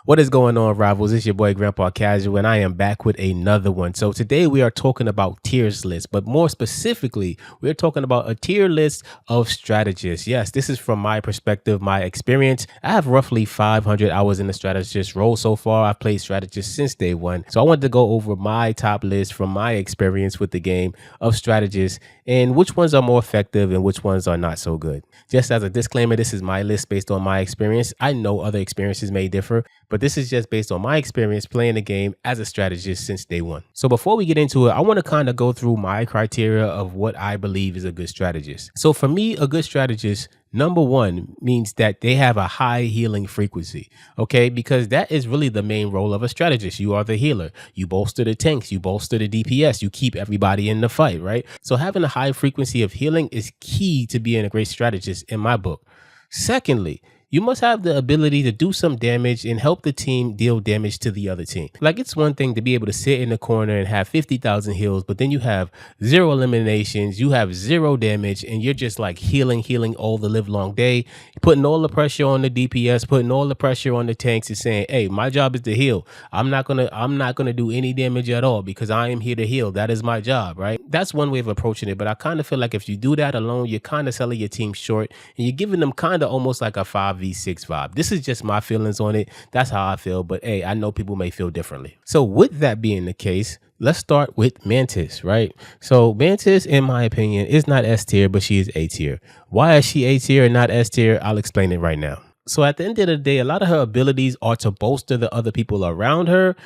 What is going on, rivals? It's your boy Grandpa Casual, and I am back with another one. So today we are talking about tiers list, but more specifically, we're talking about a tier list of strategists. Yes, this is from my perspective, my experience. I have roughly 500 hours in the strategist role so far. I've played strategist since day one. So I wanted to go over my top list from my experience with the game of strategists and which ones are more effective and which ones are not so good. Just as a disclaimer, this is my list based on my experience. I know other experiences may differ, but this is just based on my experience playing the game as a strategist since day one. So before we get into it, I want to kind of go through my criteria of what I believe is a good strategist. So for me, a good strategist, number one, means that they have a high healing frequency, okay? Because that is really the main role of a strategist. You are the healer. You bolster the tanks. You bolster the DPS. You keep everybody in the fight, right? So having a high frequency of healing is key to being a great strategist in my book. Secondly, you must have the ability to do some damage and help the team deal damage to the other team. Like, it's one thing to be able to sit in the corner and have 50,000 heals, but then you have zero eliminations, you have zero damage, and you're just like healing all the live long day, putting all the pressure on the DPS, putting all the pressure on the tanks and saying, hey, my job is to heal. I'm not gonna do any damage at all because I am here to heal. That is my job, right? That's one way of approaching it. But I kind of feel like if you do that alone, you're kind of selling your team short and you're giving them kind of almost like a 5v6 vibe. This is just my feelings on it. That's how I feel. But hey, I know people may feel differently. So with that being the case, let's start with Mantis, right? So Mantis, in my opinion, is not S tier, but she is A tier. Why is she A tier and not S tier? I'll explain it right now. So at the end of the day, a lot of her abilities are to bolster the other people around her.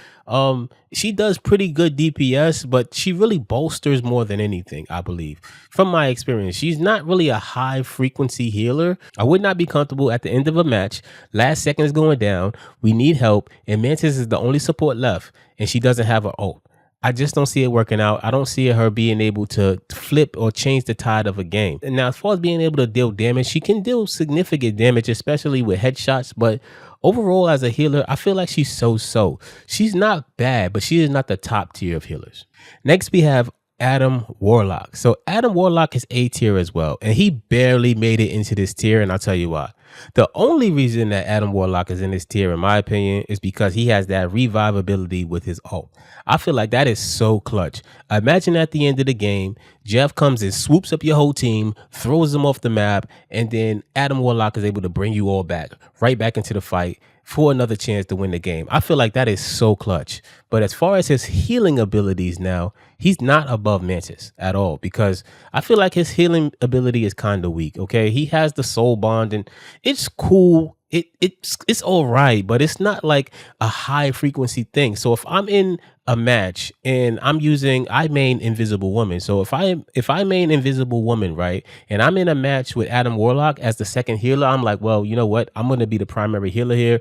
She does pretty good DPS, but she really bolsters more than anything, I believe. From my experience, she's not really a high frequency healer. I would not be comfortable at the end of a match. Last second is going down. We need help, and Mantis is the only support left, and she doesn't have an ult. I just don't see it working out. I don't see her being able to flip or change the tide of a game. And now, as far as being able to deal damage, she can deal significant damage, especially with headshots. But overall, as a healer, I feel like she's so-so. She's not bad, but she is not the top tier of healers. Next, we have Adam Warlock. So Adam Warlock is A tier as well, and he barely made it into this tier, and I'll tell you why. The only reason that Adam Warlock is in this tier, in my opinion, is because he has that revive ability with his ult. I feel like that is so clutch. Imagine at the end of the game, Jeff comes and swoops up your whole team, throws them off the map, and then Adam Warlock is able to bring you all back, right back into the fight for another chance to win the game. I feel like that is so clutch. But as far as his healing abilities now, he's not above Mantis at all because I feel like his healing ability is kind of weak, okay? He has the soul bond and it's cool. It's all right, but it's not like a high frequency thing. So if I'm in a match and I main Invisible Woman. So if I main Invisible Woman, right, and I'm in a match with Adam Warlock as the second healer, I'm like, well, you know what? I'm going to be the primary healer here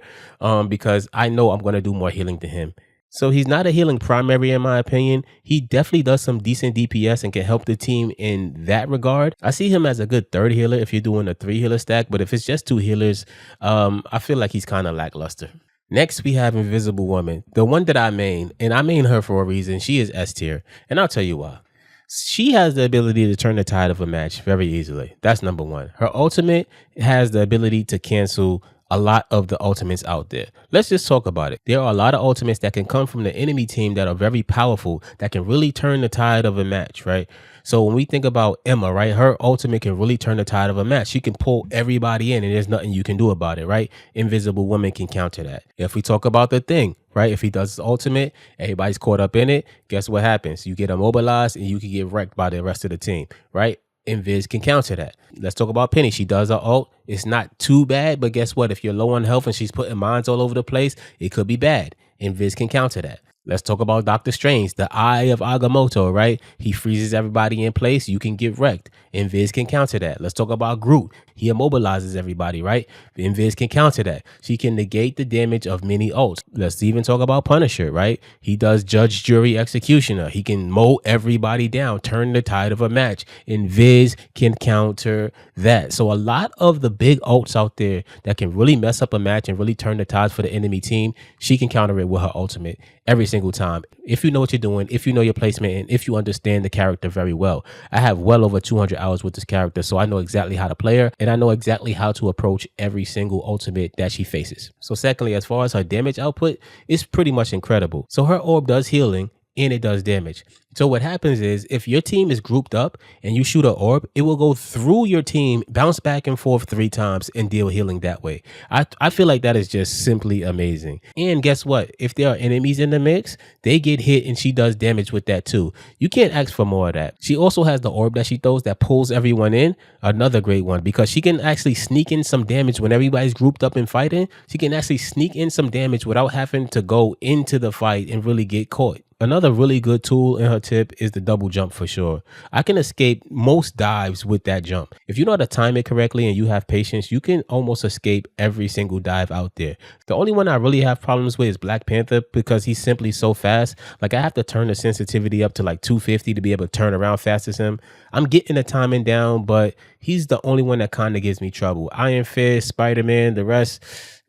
because I know I'm going to do more healing than him. So he's not a healing primary in my opinion. He definitely does some decent DPS and can help the team in that regard. I see him as a good third healer if you're doing a 3 healer stack, but if it's just 2 healers, I feel like he's kind of lackluster. Next, we have Invisible Woman, the one that I main, and I main her for a reason. She is S tier, and I'll tell you why. She has the ability to turn the tide of a match very easily. That's number one. Her ultimate has the ability to cancel a lot of the ultimates out there. Let's just talk about it. There are a lot of ultimates that can come from the enemy team that are very powerful, that can really turn the tide of a match, right? So when we think about Emma, right, her ultimate can really turn the tide of a match. She can pull everybody in and there's nothing you can do about it, right? Invisible Woman can counter that. If we talk about the Thing, right, if he does his ultimate, everybody's caught up in it, guess what happens? You get immobilized and you can get wrecked by the rest of the team, right? Invis can counter that. Let's talk about Penny. She does her ult. It's not too bad, but guess what? If you're low on health and she's putting mines all over the place, it could be bad. Invis can counter that. Let's talk about Doctor Strange, the Eye of Agamotto, right? He freezes everybody in place. You can get wrecked. Invis can counter that. Let's talk about Groot. He immobilizes everybody, right? Invis can counter that. She can negate the damage of many ults. Let's even talk about Punisher, right? He does Judge, Jury, Executioner. He can mow everybody down, turn the tide of a match. Invis can counter that. So a lot of the big ults out there that can really mess up a match and really turn the tides for the enemy team, she can counter it with her ultimate every single single time. If you know what you're doing, if you know your placement, and if you understand the character very well. I have well over 200 hours with this character, so I know exactly how to play her, and I know exactly how to approach every single ultimate that she faces. So secondly, as far as her damage output, it's pretty much incredible. So her orb does healing, and it does damage. So what happens is if your team is grouped up and you shoot an orb, it will go through your team, bounce back and forth 3 times and deal healing that way. I feel like that is just simply amazing. And guess what? If there are enemies in the mix, they get hit and she does damage with that too. You can't ask for more of that. She also has the orb that she throws that pulls everyone in. Another great one because she can actually sneak in some damage when everybody's grouped up and fighting. She can actually sneak in some damage without having to go into the fight and really get caught. Another really good tool in her tip is the double jump for sure. I can escape most dives with that jump. If you know how to time it correctly and you have patience, you can almost escape every single dive out there. The only one I really have problems with is Black Panther because he's simply so fast. Like I have to turn the sensitivity up to like 250 to be able to turn around fast as him. I'm getting the timing down, but he's the only one that kind of gives me trouble. Iron Fist, Spider-Man, the rest,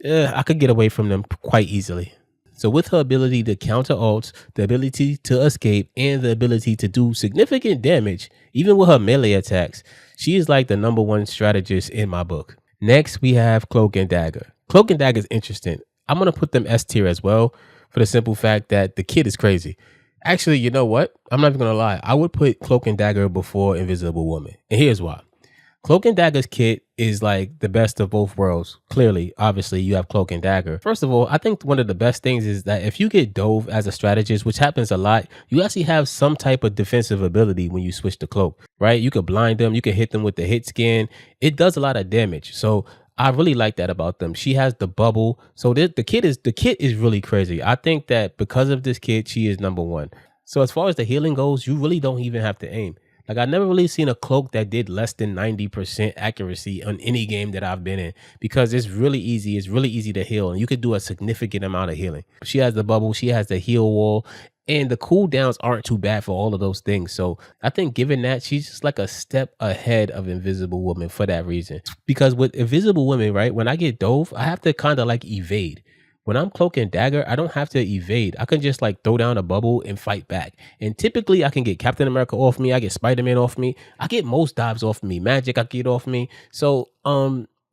I could get away from them quite easily. So with her ability to counter ults, the ability to escape, and the ability to do significant damage, even with her melee attacks, she is like the #1 strategist in my book. Next, we have Cloak and Dagger. Cloak and Dagger is interesting. I'm going to put them S tier as well for the simple fact that the kid is crazy. Actually, you know what? I'm not even going to lie. I would put Cloak and Dagger before Invisible Woman. And here's why. Cloak and Dagger's kit is like the best of both worlds. Clearly, obviously, you have Cloak and Dagger. First of all, I think one of the best things is that if you get dove as a strategist, which happens a lot, you actually have some type of defensive ability when you switch to Cloak, right? You could blind them, you could hit them with the hit scan. It does a lot of damage. So I really like that about them. She has the bubble. So the kit is really crazy. I think that because of this kit, she is #1. So as far as the healing goes, you really don't even have to aim. Like, I've never really seen a cloak that did less than 90% accuracy on any game that I've been in because it's really easy. It's really easy to heal, and you could do a significant amount of healing. She has the bubble. She has the heal wall, and the cooldowns aren't too bad for all of those things. So I think given that, she's just like a step ahead of Invisible Woman for that reason. Because with Invisible Woman, right, when I get dove, I have to kind of like evade. When I'm Cloak and Dagger, I don't have to evade. I can just like throw down a bubble and fight back. And typically I can get Captain America off me. I get Spider-Man off me. I get most dives off me. Magic I get off me. So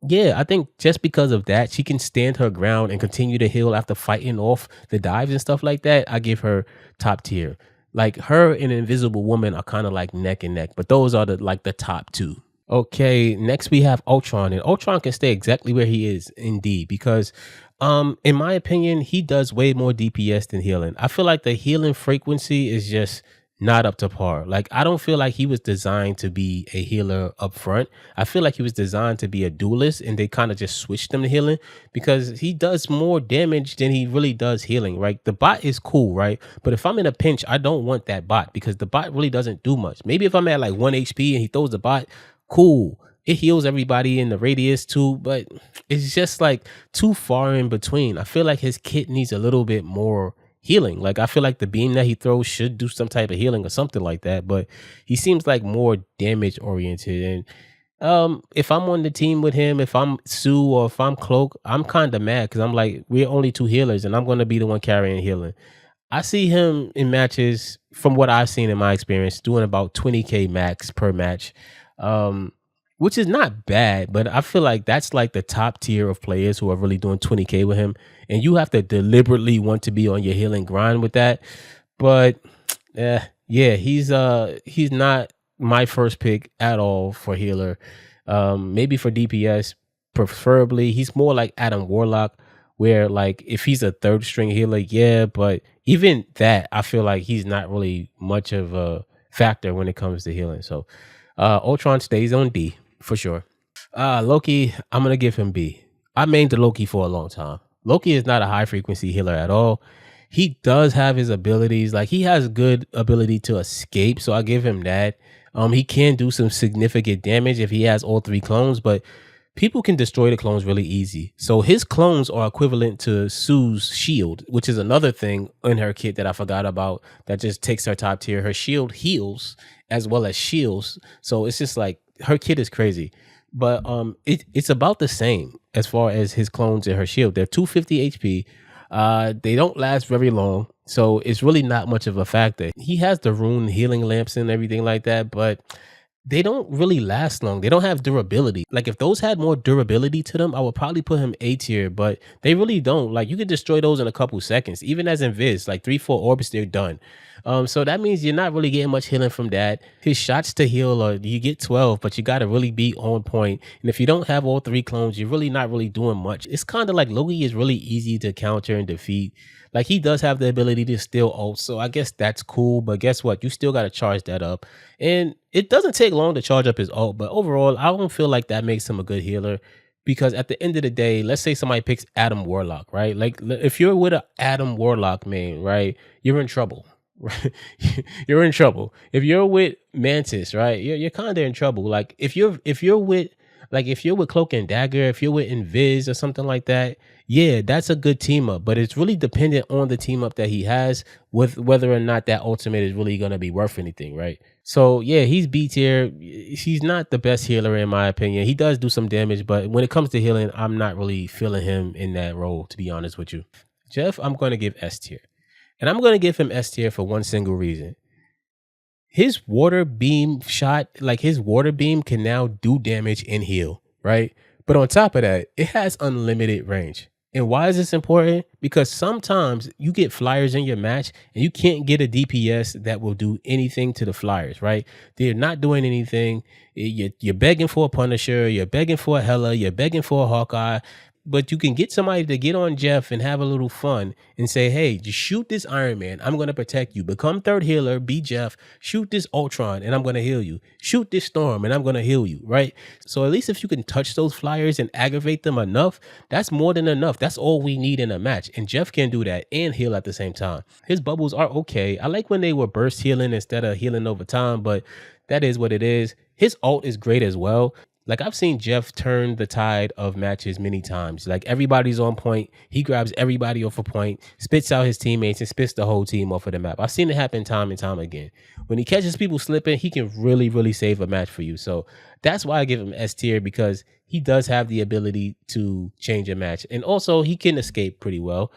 yeah, I think just because of that, she can stand her ground and continue to heal after fighting off the dives and stuff like that. I give her top tier. Like her and Invisible Woman are kind of like neck and neck, but those are the top two. Okay, next we have Ultron, and Ultron can stay exactly where he is indeed because in my opinion, he does way more DPS than healing. I feel like the healing frequency is just not up to par. Like, I don't feel like he was designed to be a healer up front. I feel like he was designed to be a duelist, and they kind of just switched him to healing because he does more damage than he really does healing, right? The bot is cool, right? But if I'm in a pinch, I don't want that bot because the bot really doesn't do much. Maybe if I'm at like 1 HP and he throws the bot, cool. It heals everybody in the radius too, but it's just like too far in between. I feel like his kit needs a little bit more healing. Like, I feel like the beam that he throws should do some type of healing or something like that, but he seems like more damage oriented. And if I'm on the team with him, if I'm Sue or if I'm Cloak, I'm kind of mad because I'm like, we're only 2 healers and I'm going to be the one carrying healing. I see him in matches, from what I've seen in my experience, doing about 20k max per match. Which is not bad, but I feel like that's like the top tier of players who are really doing 20k with him, and you have to deliberately want to be on your healing grind with that. But yeah, he's not my first pick at all for healer. Maybe for DPS, preferably. He's more like Adam Warlock, where like if he's a 3rd string healer, yeah, but even that, I feel like he's not really much of a factor when it comes to healing. So Ultron stays on D. For sure. Loki, I'm going to give him B. I mained the Loki for a long time. Loki is not a high frequency healer at all. He does have his abilities. Like, he has good ability to escape, so I give him that. He can do some significant damage if he has all 3 clones, but people can destroy the clones really easy. So his clones are equivalent to Sue's shield, which is another thing in her kit that I forgot about that just takes her top tier. Her shield heals as well as shields. So it's just like, her kit is crazy, but it's about the same as far as his clones and her shield. They're 250 HP. They don't last very long. So it's really not much of a factor. He has the rune healing lamps and everything like that, but they don't really last long. They don't have durability. Like if those had more durability to them, I would probably put him A tier, but they really don't. Like you could destroy those in a couple seconds, even as invis, like 3, 4 orbs, they're done. So that means you're not really getting much healing from that. His shots to heal are you get 12, but you gotta really be on point. And if you don't have all 3 clones, you're really not really doing much. It's kind of like Loki is really easy to counter and defeat. Like he does have the ability to steal ult, so I guess that's cool. But guess what? You still gotta charge that up. And it doesn't take long to charge up his ult, but overall, I don't feel like that makes him a good healer because at the end of the day, let's say somebody picks Adam Warlock, right? Like if you're with a Adam Warlock main, right, you're in trouble. Right? You're in trouble. If you're with Mantis, right, you're kind of in trouble. Like if you're with if you're with Cloak and Dagger, if you're with Invis or something like that, yeah, that's a good team up. But it's really dependent on the team up that he has with whether or not that ultimate is really gonna be worth anything, right? So yeah, he's B tier. He's not the best healer in my opinion. He does do some damage, but when it comes to healing, I'm not really feeling him in that role, to be honest with you. Jeff, I'm going to give S tier. And I'm going to give him S tier for one single reason. His water beam shot, like his water beam can now do damage and heal, right? But on top of that, it has unlimited range. And why is this important? Because sometimes you get flyers in your match and you can't get a DPS that will do anything to the flyers, right? They're not doing anything. You're begging for a Punisher, you're begging for a Hela, you're begging for a Hawkeye, but you can get somebody to get on Jeff and have a little fun and say, hey, just shoot this Iron Man. I'm going to protect you. Become third healer, be Jeff. Shoot this Ultron and I'm going to heal you. Shoot this Storm and I'm going to heal you, right? So at least if you can touch those flyers and aggravate them enough, that's more than enough. That's all we need in a match. And Jeff can do that and heal at the same time. His bubbles are okay. I like when they were burst healing instead of healing over time, but that is what it is. His ult is great as well. Like I've seen Jeff turn the tide of matches many times. Like everybody's on point. He grabs everybody off a point, spits out his teammates and spits the whole team off of the map. I've seen it happen time and time again. When he catches people slipping, he can really, really save a match for you. So that's why I give him S tier because he does have the ability to change a match. And also he can escape pretty well.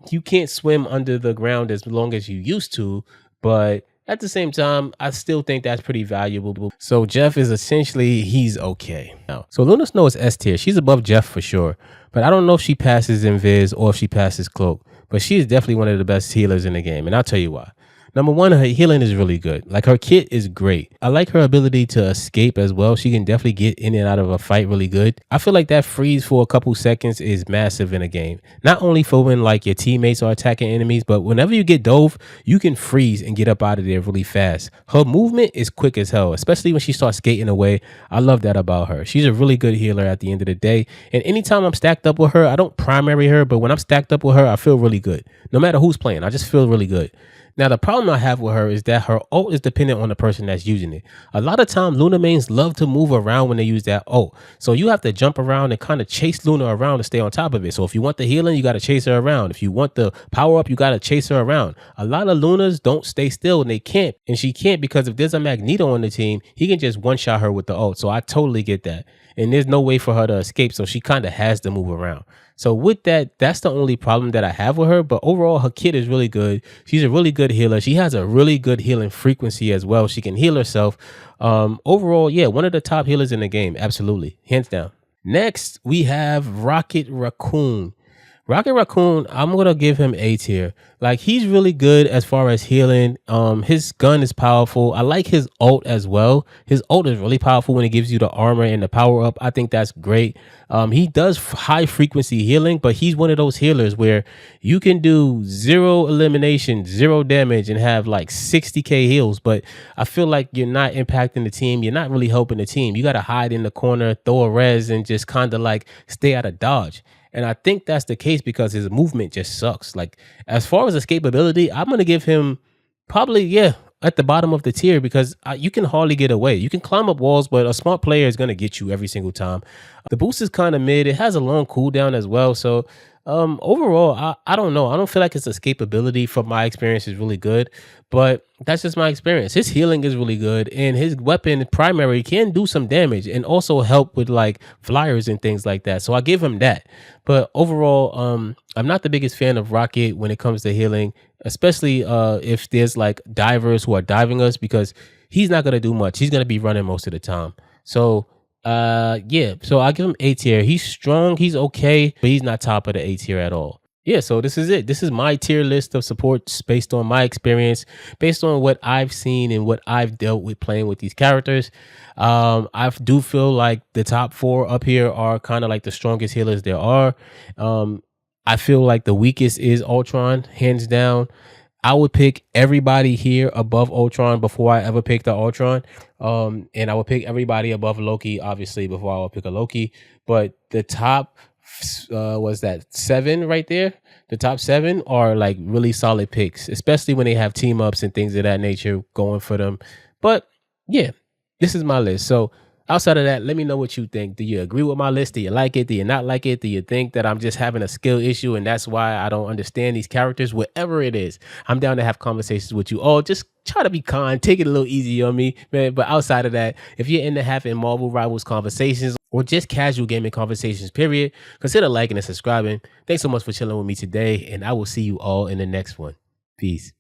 You can't swim under the ground as long as you used to, but at the same time, I still think that's pretty valuable. So Jeff is essentially, he's okay. Now, so Luna Snow is S tier. She's above Jeff for sure. But I don't know if she passes Invis or if she passes Cloak. But she is definitely one of the best healers in the game. And I'll tell you why. Number one, her healing is really good. Like her kit is great. I like her ability to escape as well. She can definitely get in and out of a fight really good. I feel like that freeze for a couple seconds is massive in a game. Not only for when like your teammates are attacking enemies, but whenever you get dove, you can freeze and get up out of there really fast. Her movement is quick as hell, especially when she starts skating away. I love that about her. She's a really good healer at the end of the day. And anytime I'm stacked up with her, I don't primary her, but when I'm stacked up with her, I feel really good. No matter who's playing, I just feel really good. Now, the problem I have with her is that her ult is dependent on the person that's using it. A lot of time, Luna mains love to move around when they use that ult. So you have to jump around and kind of chase Luna around to stay on top of it. So if you want the healing, you got to chase her around. If you want the power up, you got to chase her around. A lot of Lunas don't stay still and they can't. And she can't because if there's a Magneto on the team, he can just one-shot her with the ult. So I totally get that. And there's no way for her to escape. So she kind of has to move around. So with that, that's the only problem that I have with her. But overall, her kit is really good. She's a really good healer. She has a really good healing frequency as well. She can heal herself. Overall, yeah, one of the top healers in the game. Absolutely. Hands down. Next, we have Rocket Raccoon. Rocket Raccoon, I'm going to give him A tier. Like, he's really good as far as healing. His gun is powerful. I like his ult as well. His ult is really powerful when it gives you the armor and the power up. I think that's great. He does high frequency healing, but he's one of those healers where you can do 0 elimination, 0 damage, and have like 60k heals. But I feel like you're not impacting the team. You're not really helping the team. You got to hide in the corner, throw a res, and just kind of like stay out of dodge. And I think that's the case because his movement just sucks. Like, as far as escapability, I'm going to give him probably, yeah, at the bottom of the tier because you can hardly get away. You can climb up walls, but a smart player is going to get you every single time. The boost is kind of mid. It has a long cooldown as well. So Overall, I don't know. I don't feel like his escapability from my experience is really good, but that's just my experience. His healing is really good, and his weapon primary can do some damage and also help with like flyers and things like that. So I give him that. But overall, I'm not the biggest fan of Rocket when it comes to healing, especially if there's like divers who are diving us because he's not gonna do much. He's gonna be running most of the time. So yeah, so I give him A tier. He's strong, he's okay, but he's not top of the A tier at all. Yeah, so this is it. This is my tier list of supports based on my experience, based on what I've seen and what I've dealt with playing with these characters. I do feel like the top four up here are kind of like the strongest healers there are. I feel like the weakest is Ultron, hands down. I would pick everybody here above Ultron before I ever pick the Ultron. And I would pick everybody above Loki, obviously, before I would pick a Loki. But the top was that seven right there. The top seven are like really solid picks, especially when they have team ups and things of that nature going for them. But yeah, this is my list. So outside of that, let me know what you think. Do you agree with my list? Do you like it? Do you not like it? Do you think that I'm just having a skill issue and that's why I don't understand these characters? Whatever it is, I'm down to have conversations with you all. Just try to be kind, take it a little easy on me, man. But outside of that, if you're into having Marvel Rivals conversations or just casual gaming conversations, period, consider liking and subscribing. Thanks so much for chilling with me today, and I will see you all in the next one. Peace.